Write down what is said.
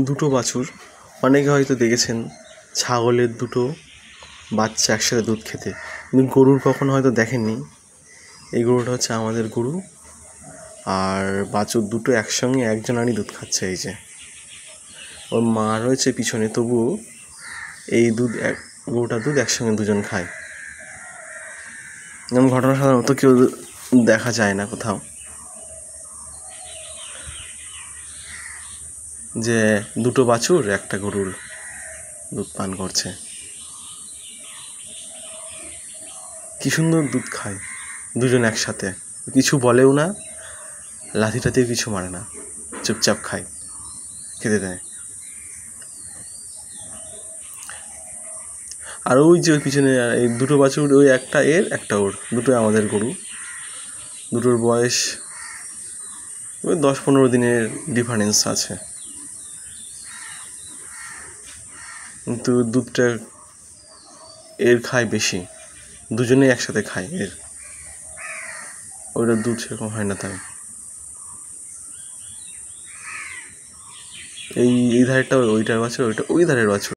দুটো বাছুর। অনেকে হয়তো দেখেছেন ছাগলের দুটো বাচ্চা একসাথে দুধ খেতে, কিন্তু গরুর কখনো হয়তো দেখেননি। এই গরুটা হচ্ছে আমাদের গরু, আর বাছুর দুটো একসঙ্গে একজনারই দুধ খাচ্ছে। এই যে ওর মা রয়েছে পিছনে, তবুও এই গরুটার দুধ একসঙ্গে দুজন খায়। এমন ঘটনা সাধারণত কেউ দেখা যায় না কোথাও, যে দুটো বাছুর একটা গরুর দুধ পান করছে। কি সুন্দর দুধ খায় দুজন একসাথে, কিছু বলেও না, লাথি টাথিও কিছু মারে না, চুপচাপ খায়, খেতে দেয়। আর ওই যে ওই পিছনে এই দুটো বাছুর, ওই একটা এর একটা ওর, দুটোই আমাদের গরু। দুটোর বয়স ওই 10-15 দিনের ডিফারেন্স আছে, কিন্তু দুধটা এর খায় বেশি, দুজনেই একসাথে খায়। এর ওইটার দুধ সেরকম হয় না। তাই এই ধারেরটা ওইটার বাছুর, ওইটা ওই ধারের বাছুর।